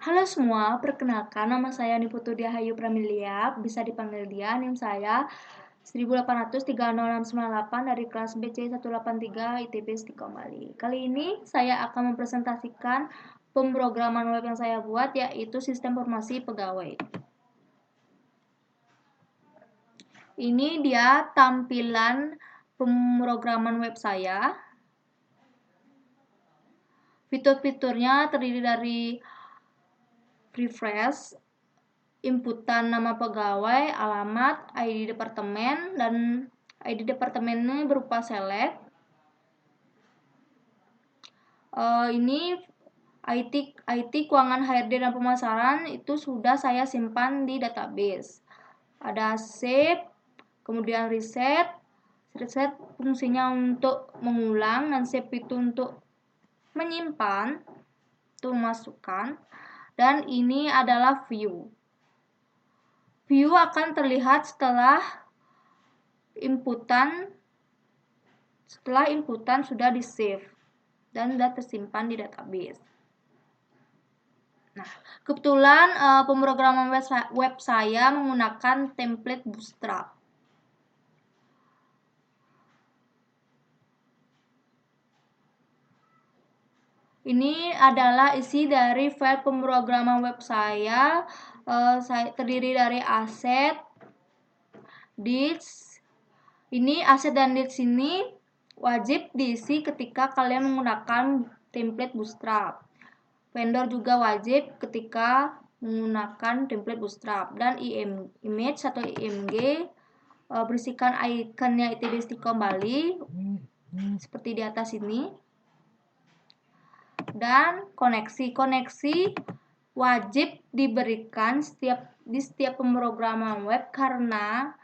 Halo semua, perkenalkan nama saya Niputu Diahayu Pramilia, bisa dipanggil Dia, NIM saya 1830698 dari kelas BC 183 ITB Istiqomah Bali. Kali ini saya akan mempresentasikan pemrograman web yang saya buat, yaitu sistem informasi pegawai. Ini dia tampilan pemrograman web saya. Fitur-fiturnya terdiri dari refresh, inputan nama pegawai, alamat, ID departemen, dan ID departemennya berupa select. Ini IT keuangan HRD dan pemasaran itu sudah saya simpan di database. Ada save, kemudian reset fungsinya untuk mengulang, dan save itu untuk menyimpan, itu memasukkan, dan ini adalah view. View akan terlihat setelah inputan sudah di save dan sudah tersimpan di database. Nah, kebetulan pemrograman web saya menggunakan template Bootstrap. Ini adalah isi dari file pemrograman web saya. Terdiri dari aset, disk. Ini aset dan disk ini wajib diisi ketika kalian menggunakan template Bootstrap. Vendor juga wajib ketika menggunakan template Bootstrap, dan image atau IMG berisikan ikonnya ITB Istiqomah Bali seperti di atas ini. Dan koneksi wajib diberikan di setiap pemrograman web, karena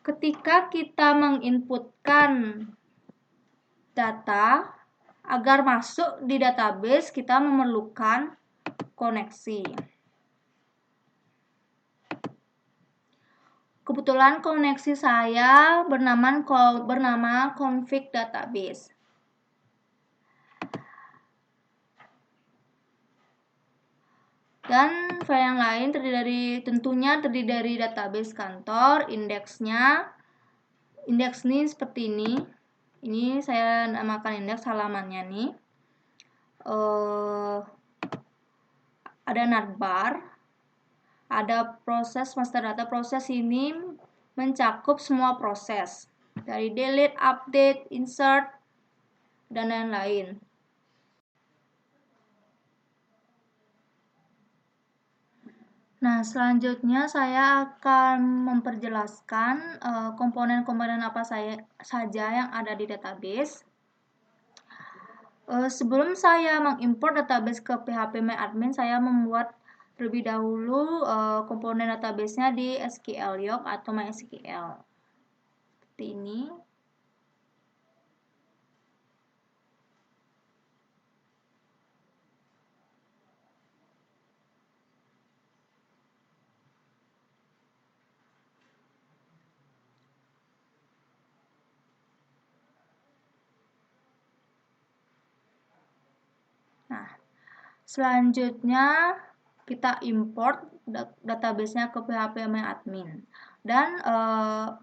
ketika kita menginputkan data agar masuk di database, kita memerlukan koneksi. Kebetulan koneksi saya bernama config database. Dan file yang lain tentunya terdiri dari database kantor, indeksnya. Indeks ini seperti ini. Ini saya namakan indeks, halamannya nih. Ada navbar, ada proses master data. Proses ini mencakup semua proses dari delete, update, insert, dan lain-lain. Nah, selanjutnya saya akan memperjelaskan komponen-komponen apa saja yang ada di database. Sebelum saya mengimport database ke phpMyAdmin, saya membuat terlebih dahulu komponen database-nya di SQLiOC atau MySQL. Seperti ini. Nah, selanjutnya kita import database-nya ke phpMyAdmin. Dan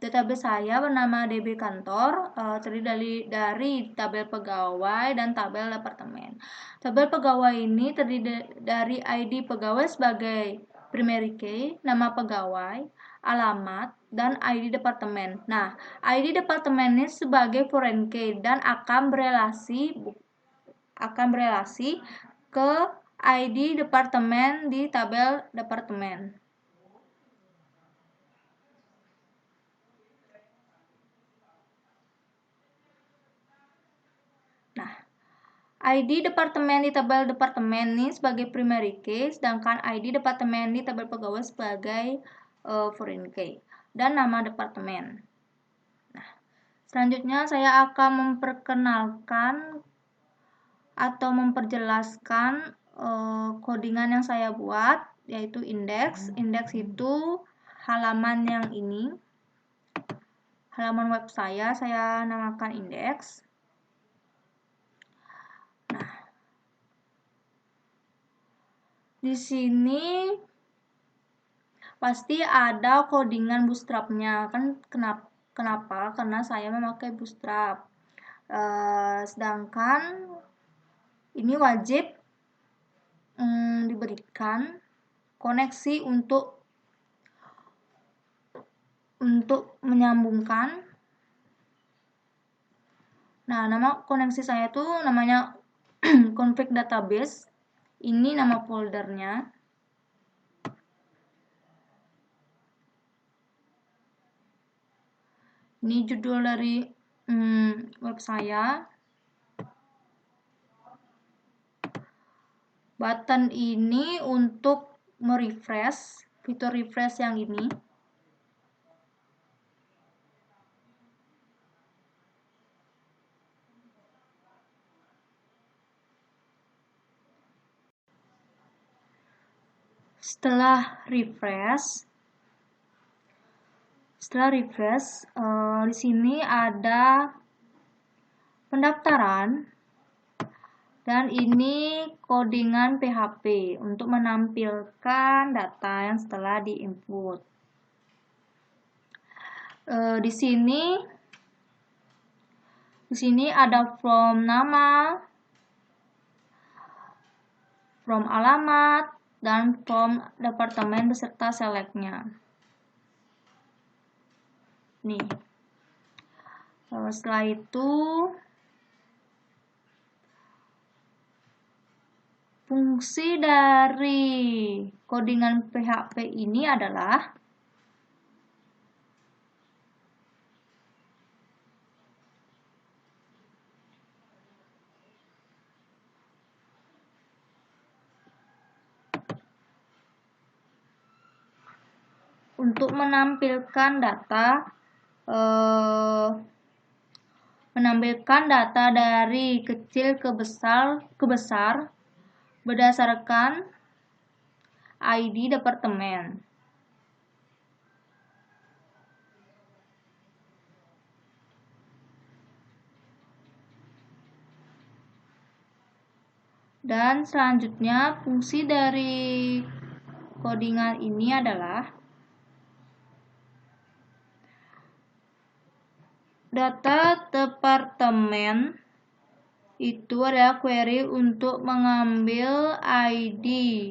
database saya bernama DB Kantor, terdiri dari tabel pegawai dan tabel departemen. Tabel pegawai ini terdiri dari ID pegawai sebagai primary key, nama pegawai, alamat, dan ID departemen. Nah, ID departemen ini sebagai foreign key dan akan berelasi ke ID departemen di tabel departemen. Nah, ID departemen di tabel departemen ini sebagai primary key, sedangkan ID departemen di tabel pegawai sebagai foreign key, dan nama departemen. Nah, selanjutnya saya akan memperkenalkan atau memperjelaskan codingan yang saya buat, yaitu indeks. Indeks itu halaman yang ini, halaman web saya namakan indeks. Nah, Di sini pasti ada codingan bootstrapnya kan. Kenapa? Karena saya memakai bootstrap. Sedangkan ini wajib diberikan koneksi untuk menyambungkan. Nah, nama koneksi saya tuh namanya config database. Ini nama foldernya. Ini judul dari web saya. Button ini untuk merefresh, fitur refresh yang ini. Setelah refresh, di sini ada pendaftaran dan ini codingan PHP untuk menampilkan data yang setelah diinput. Di sini ada from nama, from alamat, dan from departemen beserta selectnya. Nih. Setelah itu fungsi dari codingan PHP ini adalah untuk menampilkan data dari kecil ke besar berdasarkan ID departemen. Dan selanjutnya fungsi dari codingan ini adalah data departemen itu adalah query untuk mengambil ID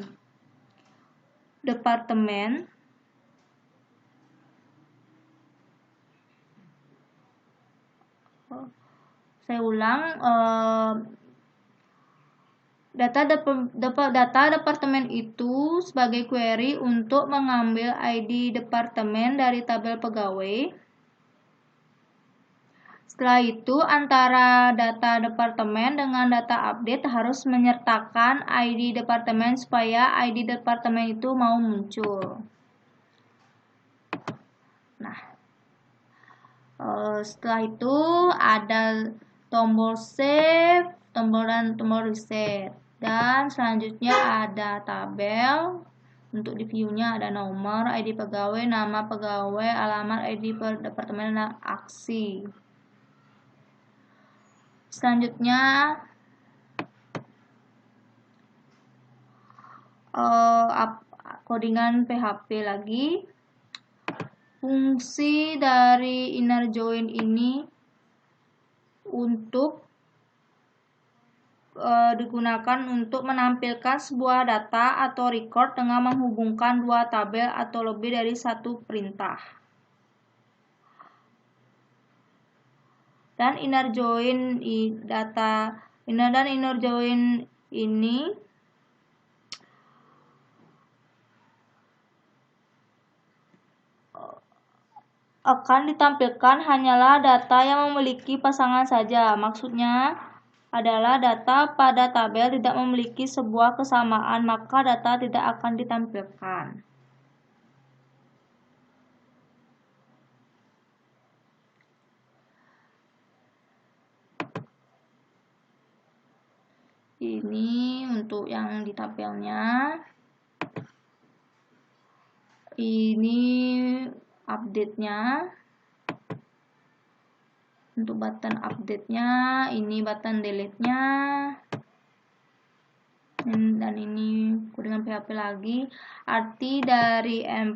departemen saya ulang, data departemen itu sebagai query untuk mengambil ID departemen dari tabel pegawai. Setelah itu, antara data departemen dengan data update harus menyertakan ID departemen supaya ID departemen itu mau muncul. Nah, setelah itu ada tombol save, tombol reset. Dan selanjutnya ada tabel. Untuk di view-nya ada nomor, ID pegawai, nama pegawai, alamat, ID per departemen, dan aksi. Selanjutnya codingan PHP lagi. Fungsi dari inner join ini untuk digunakan untuk menampilkan sebuah data atau record dengan menghubungkan dua tabel atau lebih dari satu perintah. Dan inner join ini akan ditampilkan hanyalah data yang memiliki pasangan saja. Maksudnya adalah data pada tabel tidak memiliki sebuah kesamaan, maka data tidak akan ditampilkan. Ini untuk yang di tabelnya. Ini update-nya. Untuk button update-nya, ini button delete-nya. Dan ini dengan PHP lagi. Arti dari M++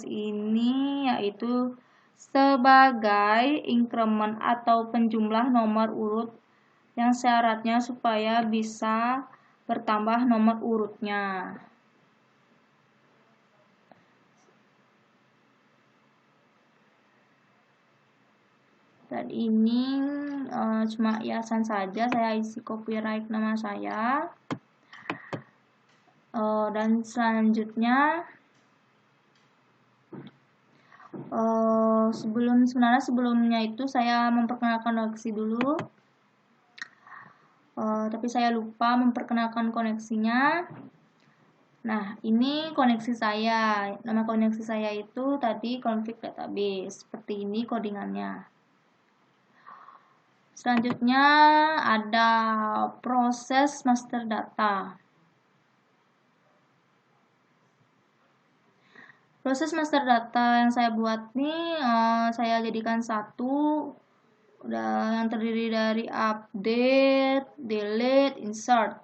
ini yaitu sebagai increment atau penjumlah nomor urut yang syaratnya supaya bisa bertambah nomor urutnya. Dan ini cuma hiasan saja, saya isi copyright nama saya. Dan selanjutnya sebelumnya itu saya memperkenalkan koneksi dulu. Tapi saya lupa memperkenalkan koneksinya. Nah, ini koneksi saya. Nama koneksi saya itu tadi config database. Seperti ini codingannya. Selanjutnya ada proses master data. Proses master data yang saya buat nih, saya jadikan satu, yang terdiri dari update, delete, insert.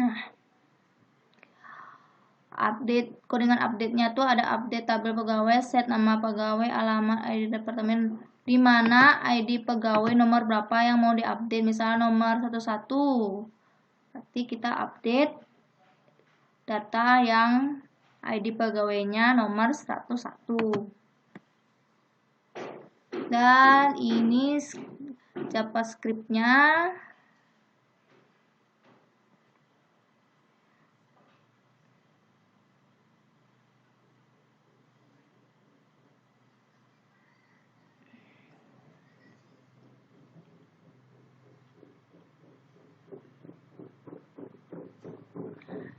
Nah, update, codingan update-nya tuh ada update tabel pegawai, set nama pegawai, alamat, ID departemen, di mana ID pegawai nomor berapa yang mau diupdate, misalnya nomor 11. Berarti kita update data yang ID pegawainya nomor 101. Dan ini JavaScript-nya.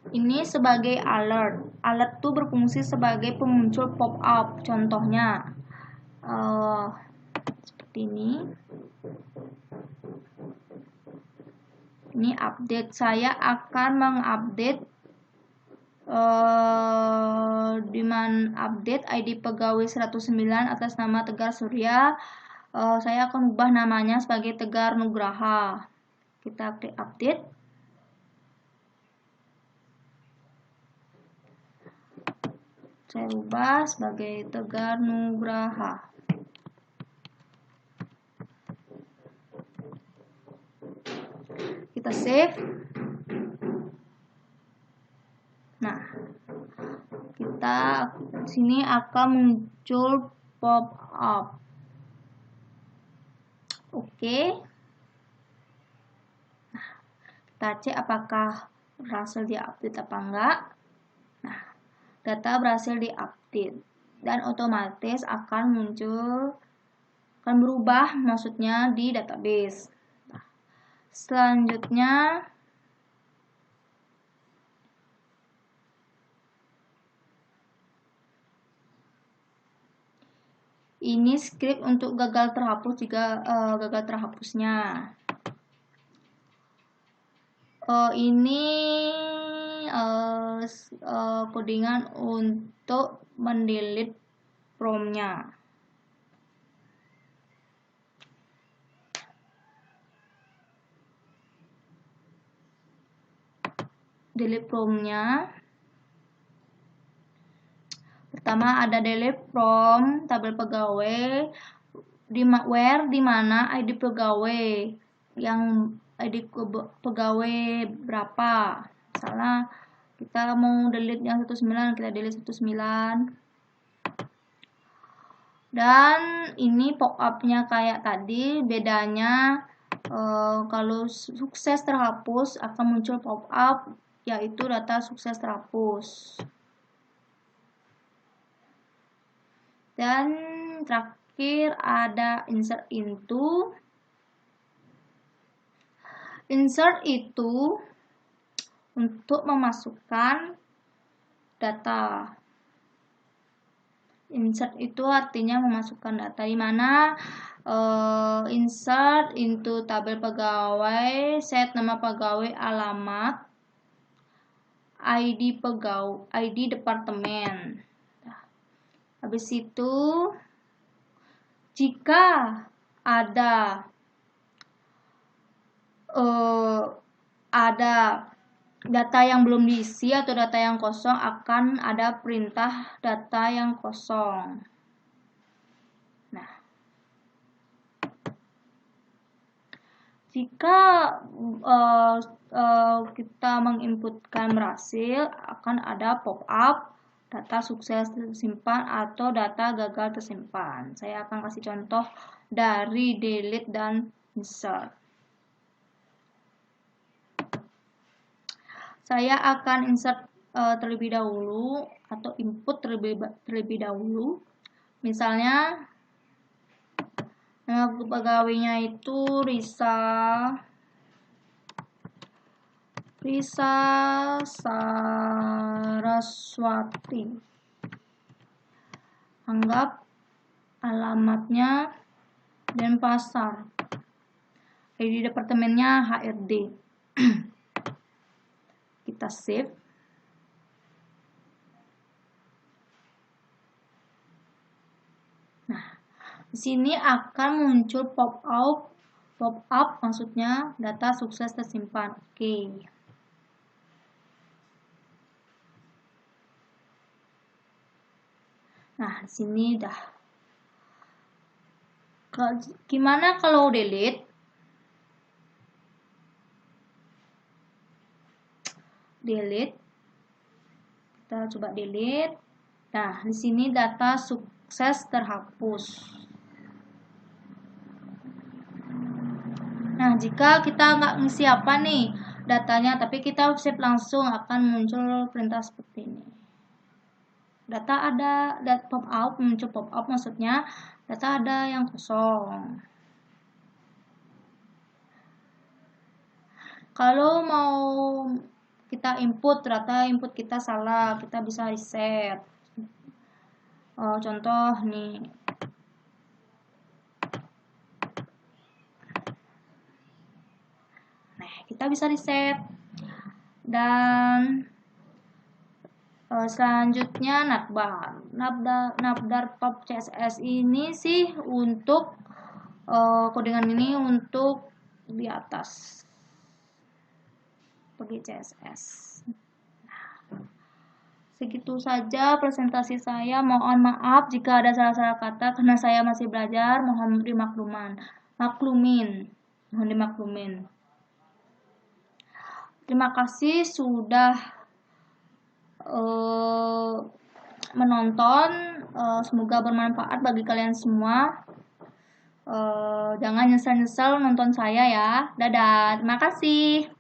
Ini sebagai alert. Alert itu berfungsi sebagai pemuncul pop-up. Contohnya seperti ini. Ini update. Saya akan mengupdate update ID pegawai 109 atas nama Tegar Surya. Saya akan ubah namanya sebagai Tegar Nugraha. Kita klik update. Saya ubah sebagai Tegar Nugraha. Kita save. Nah, kita sini akan muncul pop up. Oke. Nah, kita cek apakah berhasil diupdate apa enggak. Nah, data berhasil diupdate dan otomatis akan berubah maksudnya di database. Nah, selanjutnya ini script untuk gagal terhapus jika gagal terhapusnya. Ini codingan untuk mendelete from-nya. Delete from-nya. Pertama ada delete from tabel pegawai where di mana ID pegawai yang ID pegawai berapa. Misalnya kita mau delete yang 19, kita delete 19. Dan ini pop-up-nya kayak tadi, bedanya kalau sukses terhapus akan muncul pop-up yaitu data sukses terhapus. Dan terakhir ada insert into. Insert itu untuk memasukkan data. Insert itu artinya memasukkan data, di mana insert into tabel pegawai, set nama pegawai, alamat, ID pegawai, ID departemen. Habis itu jika ada ada data yang belum diisi atau data yang kosong, akan ada perintah data yang kosong. Nah, jika kita menginputkan berhasil, akan ada pop-up data sukses tersimpan atau data gagal tersimpan. Saya akan kasih contoh dari delete dan insert. Saya akan insert terlebih dahulu atau input terlebih dahulu. Misalnya nama pegawainya itu Risa Saraswati. Anggap alamatnya Denpasar. ID departemennya HRD. Kita save. Nah, di sini akan muncul pop-up maksudnya data sukses tersimpan. Oke. Nah, di sini dah. Gimana kalau delete? Delete. Kita coba delete. Nah, di sini data sukses terhapus. Nah, jika kita nggak ngisi apa nih datanya, tapi kita save langsung, akan muncul perintah seperti ini. Data ada, pop-up, muncul pop-up maksudnya data ada yang kosong. Kalau mau kita input, ternyata input kita salah, kita bisa reset. Contoh nih. Nah, kita bisa reset. Dan selanjutnya navbar pop CSS ini sih untuk codingan ini untuk di atas bagi CSS. Segitu saja presentasi saya. Mohon maaf jika ada salah-salah kata karena saya masih belajar. Mohon dimaklumin. Terima kasih sudah menonton. Semoga bermanfaat bagi kalian semua. Jangan nyesel-nyesel nonton saya ya. Dadah. Terima kasih.